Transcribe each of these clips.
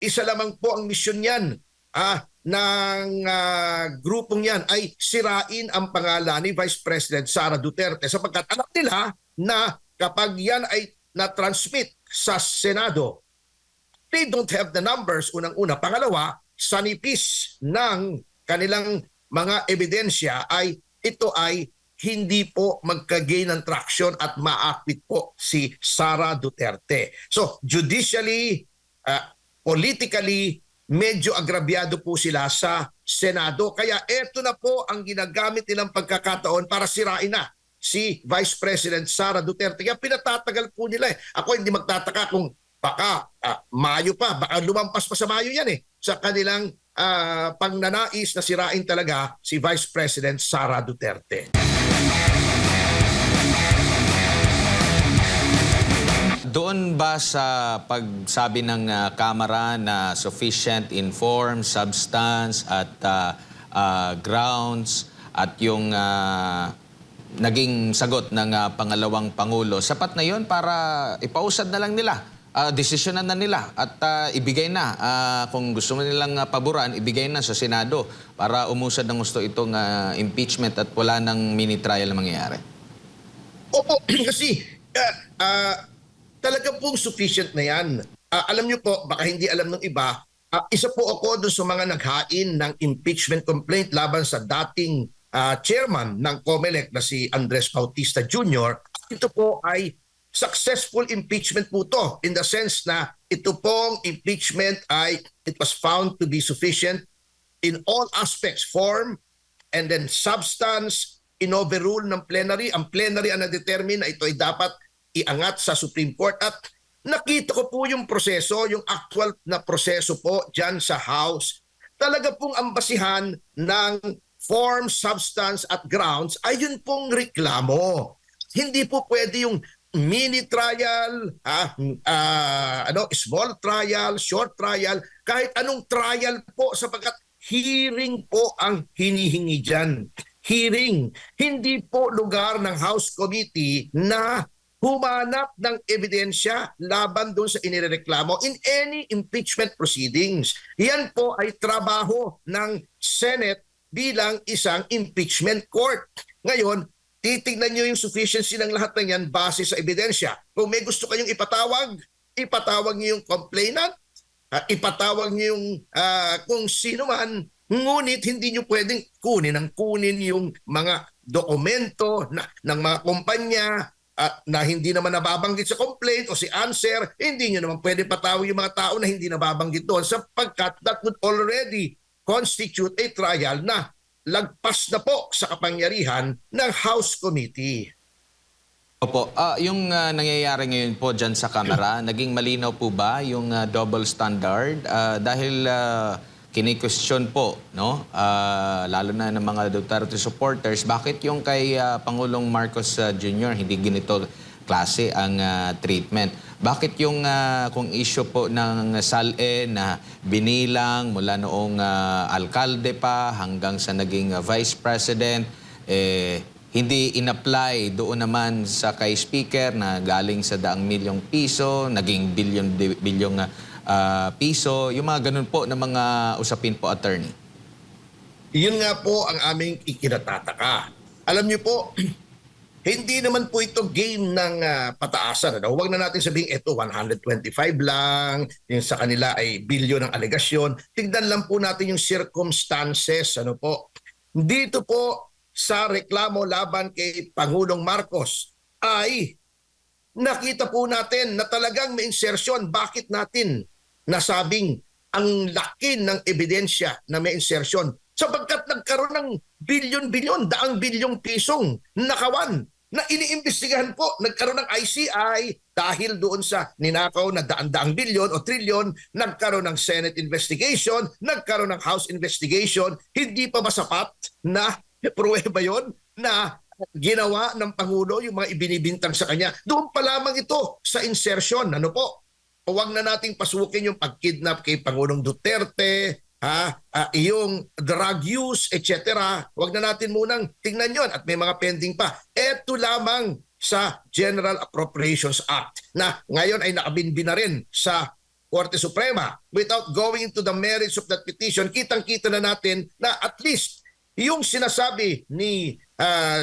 isa lamang po ang misyon niyan ng grupong yan ay sirain ang pangalan ni Vice President Sara Duterte sapagkat alam nila na kapag yan ay na-transmit sa Senado, they don't have the numbers, unang-una. Pangalawa, sa nipis ng kanilang mga ebidensya ay ito ay hindi po magka-gain ng traction at ma-acquit po si Sara Duterte. So, judicially, politically, medyo agrabyado po sila sa Senado. Kaya eto na po ang ginagamit nilang pagkakataon para sirain na si Vice President Sara Duterte. Kaya pinatatagal po nila eh. Ako hindi magtataka kung baka Mayo pa, baka lumampas pa sa Mayo yan eh. Sa kanilang pangnanais na sirain talaga si Vice President Sara Duterte. Doon ba sa pagsabi ng Kamara na sufficient in form, substance at grounds at yung naging sagot ng pangalawang Pangulo, sapat na yon para ipausad na lang nila, desisyonan na nila at ibigay na, kung gusto mo nilang paboran, ibigay na sa Senado para umusad ng gusto itong impeachment at wala ng mini-trial na mangyayari? Opo, kasi talaga pong sufficient na yan. Alam niyo po, baka hindi alam ng iba, isa po ako doon sa mga naghain ng impeachment complaint laban sa dating chairman ng COMELEC na si Andres Bautista Jr. Ito po ay successful impeachment po to in the sense na ito pong impeachment ay it was found to be sufficient in all aspects, form and then substance, in-overrule ng plenary. Ang plenary ang na-determine na ito ay dapat iangat sa Supreme Court at nakita ko po yung proseso, yung actual na proseso po dyan sa House. Talaga pong ang basihan ng form, substance at grounds ay yun pong reklamo. Hindi po pwede yung mini trial, small trial, short trial, kahit anong trial po sapagkat hearing po ang hinihingi dyan. Hearing, hindi po lugar ng House Committee na humanap ng ebidensya laban doon sa inireklamo in any impeachment proceedings. Yan po ay trabaho ng Senate bilang isang impeachment court. Ngayon, titignan nyo yung sufficiency ng lahat ng yan base sa ebidensya. Kung may gusto kayong ipatawag nyo yung complainant, ipatawag nyo yung kung sino man, ngunit hindi nyo pwedeng kunin yung mga dokumento ng mga kumpanya na hindi naman nababanggit sa complaint o si answer, hindi nyo naman pwede patawag yung mga tao na hindi nababanggit doon sapagkat that would already constitute a trial na lagpas na po sa kapangyarihan ng House Committee. Opo, yung nangyayari ngayon po dyan sa Kamara, naging malinaw po ba yung double standard? Dahil kini-question po, no? Lalo na ng mga Duterte supporters, bakit yung kay Pangulong Marcos Jr. hindi ganito klase ang treatment? Bakit yung kung issue po ng SALE na binilang mula noong alkalde pa hanggang sa naging vice president, hindi in-apply doon naman sa kay speaker na galing sa daang milyong piso, naging bilyong piso, yung mga ganun po na mga usapin po, attorney? Yun nga po ang aming ikinatataka. Alam niyo po, hindi naman po ito game ng pataasan. Huwag na natin sabihin, ito 125 lang, yung sa kanila ay bilyon ng alegasyon. Tignan lang po natin yung circumstances. Dito po sa reklamo laban kay Pangulong Marcos ay nakita po natin na talagang may insertion. Bakit natin nasabing ang laki ng ebidensya na may insertion? Sapagkat nagkaroon ng bilyon-bilyon, daang bilyong pisong nakawan na iniimbestigahan po. Nagkaroon ng ICI dahil doon sa ninakaw na daan-daang bilyon o trilyon, nagkaroon ng Senate investigation, nagkaroon ng House investigation. Hindi pa ba sapat na pruweba yon na ginawa ng Pangulo yung mga ibinibintang sa kanya? Doon pa lamang ito sa insertion. Huwag na nating pasukin yung pag-kidnap kay Pangulong Duterte, yung drug use, etc. Huwag na natin munang tingnan yon at may mga pending pa. Ito lamang sa General Appropriations Act na ngayon ay nakabinbin na rin sa Korte Suprema. Without going into the merits of that petition, kitang-kita na natin na at least yung sinasabi ni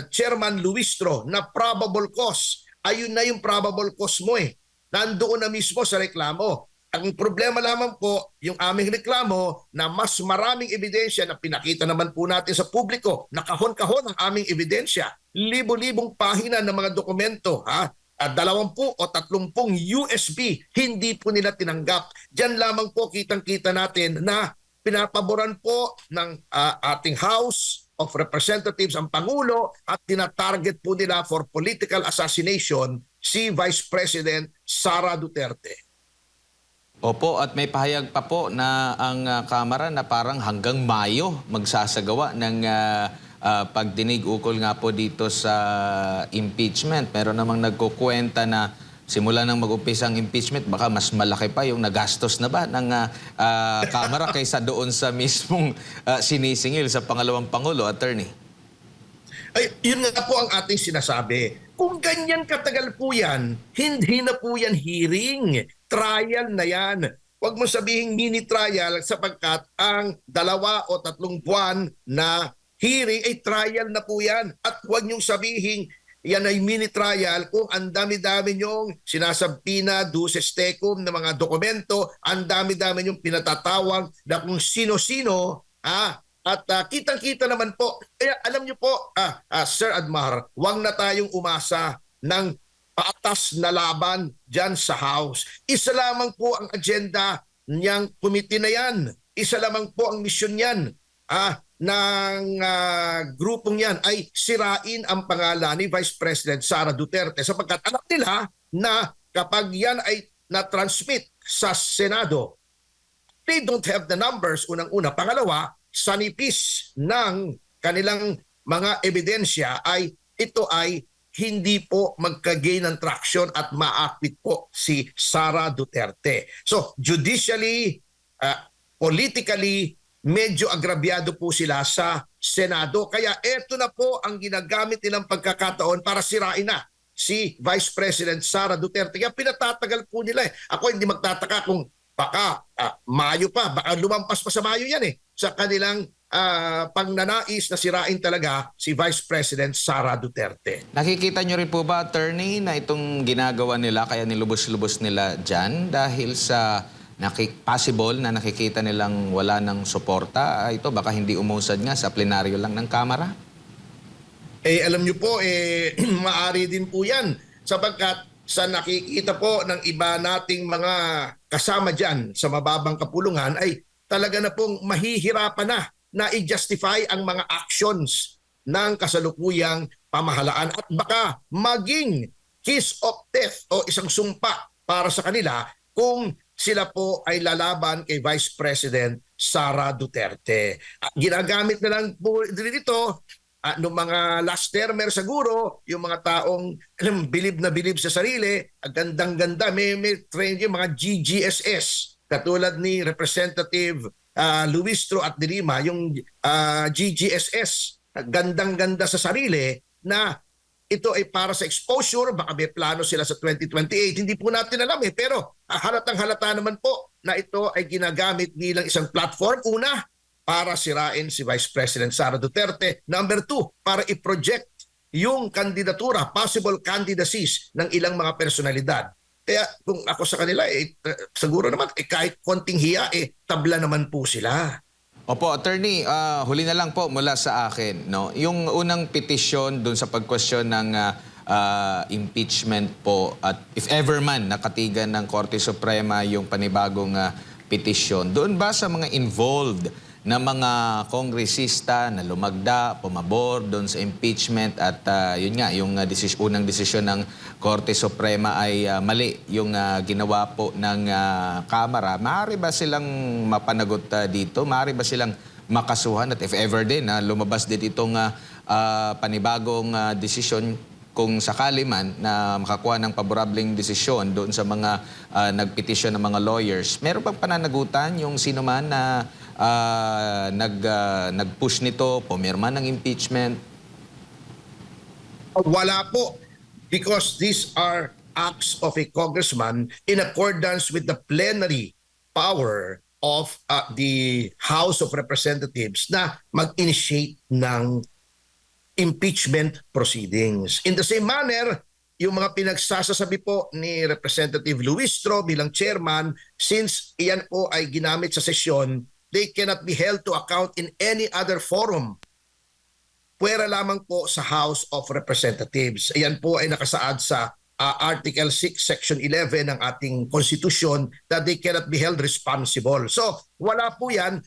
Chairman Luistro na probable cause, ayun na yung probable cause mo eh. Nandoon na mismo sa reklamo. Ang problema lamang po, yung aming reklamo na mas maraming ebidensya na pinakita naman po natin sa publiko, nakahon-kahon ang aming ebidensya, libo-libong pahina ng mga dokumento, at 20 o 30 USB, hindi po nila tinanggap. Diyan lamang po kitang-kita natin na pinapaboran po ng ating House of Representatives ang Pangulo at tinatarget po nila for political assassination si Vice President Sara Duterte. Opo, at may pahayag pa po na ang Kamara na parang hanggang Mayo magsasagawa ng pagdinig ukol nga po dito sa impeachment. Meron namang nagkukwenta na simula nang mag-umpisa ang impeachment, baka mas malaki pa yung nagastos na ba ng Kamara kaysa doon sa mismong sinisingil sa pangalawang Pangulo, Attorney. Ay, yun nga po ang ating sinasabi. Kung ganyan katagal po yan, hindi na po yan hearing. Trial na yan. Huwag mo sabihing mini trial sapagkat ang 2 o 3 buwan na hearing ay trial na po yan. At huwag niyong sabihing yan ay mini trial kung ang dami-dami niyong sinasabpina, duces tecum ng mga dokumento, ang dami-dami niyong pinatatawag na kung sino-sino, at kitang-kita naman po. Kaya alam niyo po, Sir Admar, huwag na tayong umasa ng paatas na laban dyan sa House. Isa lamang po ang agenda niyang committee na yan. Isa lamang po ang misyon yan ng grupong yan ay sirain ang pangalan ni Vice President Sara Duterte sapagkat alam nila na kapag yan ay na-transmit sa Senado, they don't have the numbers, unang-una. Pangalawa, sa nipis ng kanilang mga ebidensya ay ito ay hindi po magka-gain ng traction at ma-acquit po si Sara Duterte. So, judicially, politically, medyo agrabyado po sila sa Senado. Kaya eto na po ang ginagamit nilang pagkakataon para sirain na si Vice President Sara Duterte. Kaya pinatatagal po nila eh. Ako hindi magtataka kung baka Mayo pa, baka lumampas pa sa Mayo yan eh. Sa kanilang pangnanais na sirain talaga si Vice President Sara Duterte. Nakikita nyo rin po ba, Attorney, na itong ginagawa nila, kaya nilubos-lubos nila dyan dahil sa possible na nakikita nilang wala ng suporta, ito baka hindi umusad nga sa plenaryo lang ng Kamara? Alam nyo po, maari din po yan sapagkat sa nakikita po ng iba nating mga kasama dyan sa mababang kapulungan ay talaga na pong mahihirapan na i-justify ang mga actions ng kasalukuyang pamahalaan at baka maging kiss of death o isang sumpa para sa kanila kung sila po ay lalaban kay Vice President Sara Duterte. Ginagamit na lang po dito noong mga last termer siguro, yung mga taong bilib na bilib sa sarili, gandang-ganda, may train yung mga GGSS, katulad ni Representative Luistro at de Lima, yung GGSS, gandang-ganda sa sarili na ito ay para sa exposure, baka may plano sila sa 2028, hindi po natin alam eh, pero halatang halata naman po na ito ay ginagamit bilang isang platform, una, para sirain si Vice President Sara Duterte. Number 2, para i-project yung kandidatura, possible candidacies ng ilang mga personalidad. Kaya kung ako sa kanila, siguro naman kahit konting hiya, tabla naman po sila. Opo, Attorney, huli na lang po mula sa akin. No? Yung unang petisyon dun sa pag-question ng impeachment po at if ever man nakatigan ng Korte Suprema yung panibagong petisyon, doon ba sa mga involved na mga kongresista na lumagda, pumabor doon sa impeachment at yun nga, yung unang desisyon ng Korte Suprema ay mali yung ginawa po ng Kamara. Maaari ba silang mapanagot dito? Maaari ba silang makasuhan? At if ever din, lumabas din itong panibagong desisyon kung sakali man na makakuha ng paborableng desisyon doon sa mga nagpetisyon ng mga lawyers, meron bang pananagutan yung sino man na nag-push nito, pumirma ng impeachment? Wala po, because these are acts of a congressman in accordance with the plenary power of the House of Representatives na mag-initiate ng impeachment proceedings. In the same manner, yung mga pinagsasasabi po ni Representative Luistro bilang chairman, since iyan po ay ginamit sa sesyon, they cannot be held to account in any other forum. Puwera lamang po sa House of Representatives. Iyan po ay nakasaad sa Article 6, Section 11 ng ating konstitusyon that they cannot be held responsible. So, wala po yan.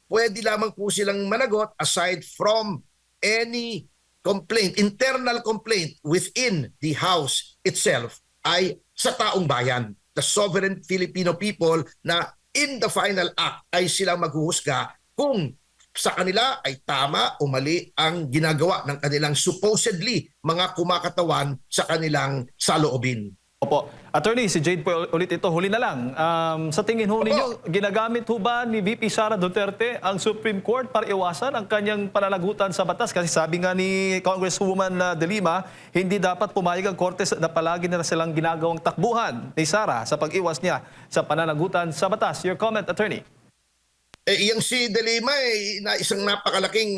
Pwede lamang po silang managot aside from any complaint, internal complaint within the House itself ay sa taong bayan, the sovereign Filipino people na in the final act ay silang maghuhusga kung sa kanila ay tama o mali ang ginagawa ng kanilang supposedly mga kumakatawan sa kanilang saloobin. Opo. Attorney, si Jade po ulit ito. Huli na lang. Sa tingin ho ninyo, ginagamit ho ba ni VP Sara Duterte ang Supreme Court para iwasan ang kanyang pananagutan sa batas? Kasi sabi nga ni Congresswoman De Lima, hindi dapat pumayag ang Korte na palagi na silang ginagawang takbuhan ni Sara sa pag-iwas niya sa pananagutan sa batas. Your comment, Attorney? Iyang si De Lima isang napakalaking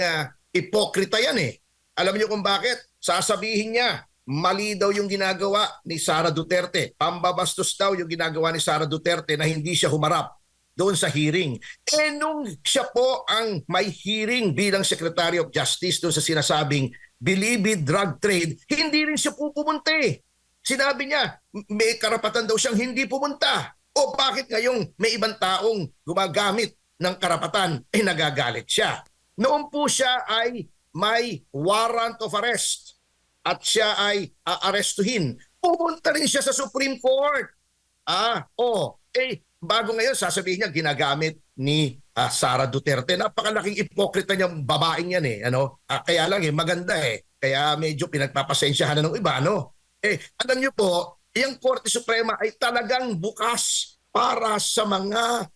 ipokrita yan eh. Alam niyo kung bakit? Sasabihin niya, mali daw yung ginagawa ni Sara Duterte. Pambabastos daw yung ginagawa ni Sara Duterte na hindi siya humarap doon sa hearing. Nung siya po ang may hearing bilang Secretary of Justice doon sa sinasabing bilibid drug trade, hindi rin siya po pumunta eh. Sinabi niya, may karapatan daw siyang hindi pumunta. O bakit ngayong may ibang taong gumagamit ng karapatan, nagagalit siya. Noon po siya ay may warrant of arrest at siya ay aarestuhin. Pumunta rin siya sa Supreme Court. Bago ngayon sasabihin niya ginagamit ni Sara Duterte. Napakalaking ipokrita niyang babaeng yan eh. Kaya lang maganda eh. Kaya medyo pinagpapasensyahan na ng iba. Alam niyo po, yung Korte Suprema ay talagang bukas para sa mga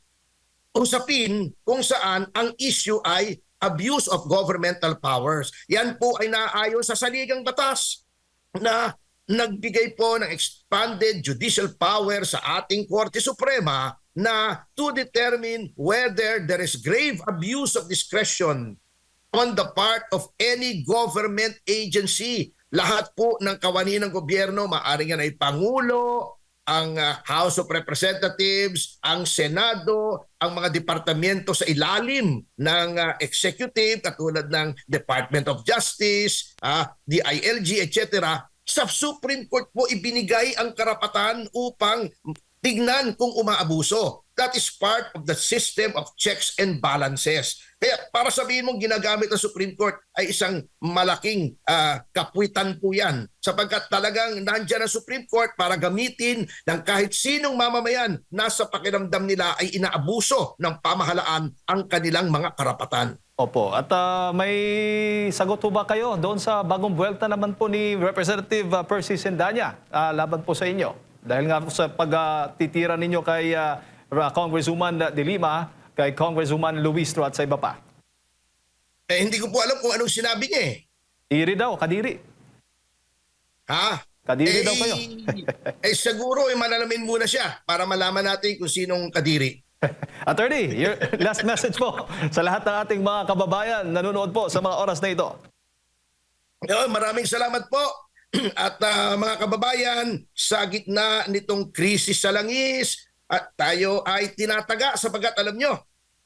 usapin kung saan ang issue ay abuse of governmental powers. Yan po ay naaayon sa saligang batas na nagbigay po ng expanded judicial power sa ating Korte Suprema na to determine whether there is grave abuse of discretion on the part of any government agency. Lahat po ng kawani ng gobyerno, maaaring yan ay Pangulo, ang House of Representatives, ang Senado, ang mga departamento sa ilalim ng executive katulad ng Department of Justice, DILG, etc. Sa Supreme Court po ibinigay ang karapatan upang tignan kung umaabuso. That is part of the system of checks and balances. Kaya para sabihin mong ginagamit ng Supreme Court ay isang malaking kapwitan po yan. Sapagkat talagang nandyan ang Supreme Court para gamitin ng kahit sinong mamamayan na sa pakiramdam nila ay inaabuso ng pamahalaan ang kanilang mga karapatan. Opo. At may sagot po ba kayo doon sa bagong buwelta naman po ni Representative Percy Sendanya laban po sa inyo? Dahil nga sa pagtitira ninyo kay Congresswoman De Lima, kay Congresswoman Luistro at sa iba pa. Hindi ko po alam kung anong sinabi niya eh. Iri daw, kadiri. Kadiri daw kayo. Siguro manalamin muna siya para malaman natin kung sinong kadiri. Attorney, your last message po sa lahat ng ating mga kababayan nanonood po sa mga oras na ito. Maraming salamat po. At mga kababayan, sa gitna nitong krisis sa langis, at tayo ay tinataga sapagkat alam nyo,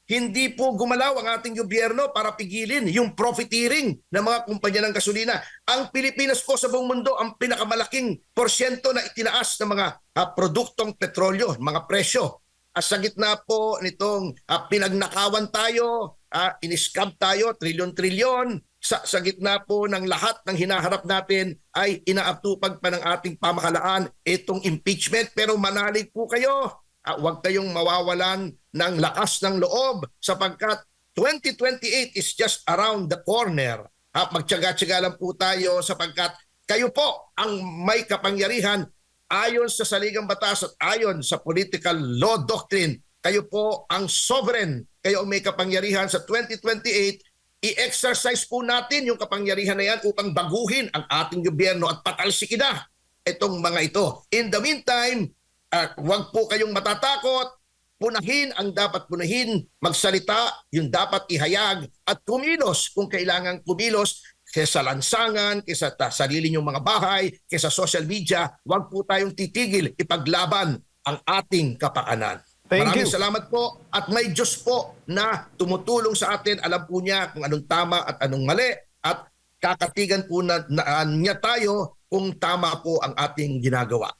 hindi po gumalaw ang ating gobyerno para pigilin yung profiteering ng mga kumpanya ng gasolina. Ang Pilipinas po sa buong mundo ang pinakamalaking porsyento na itinaas ng mga produktong petrolyo, mga presyo. Sa gitna po nitong pinagnakawan tayo, iniskab tayo, trilyon-trilyon, sa gitna po ng lahat ng hinaharap natin ay inaatupag pa ng ating pamahalaan itong impeachment. Pero manalig po kayo, huwag kayong mawawalan ng lakas ng loob sapagkat 2028 is just around the corner. Magtyaga-tyaga lang po tayo sapagkat kayo po ang may kapangyarihan ayon sa saligang batas at ayon sa political law doctrine. Kayo po ang sovereign, kayo ang may kapangyarihan sa 2028. I-exercise po natin yung kapangyarihan na yan upang baguhin ang ating gobyerno at patalsikin na itong mga ito. In the meantime, huwag po kayong matatakot. punahin ang dapat punahin, magsalita, yung dapat ihayag, at kumilos kung kailangan kumilos kesa lansangan, kesa sarili niyong mga bahay, kesa social media. Huwag po tayong titigil, ipaglaban ang ating kapakanan. Thank Maraming you. salamat po at may Diyos po na tumutulong sa atin. Alam po niya kung anong tama at anong mali at kakatigan po niya tayo kung tama po ang ating ginagawa.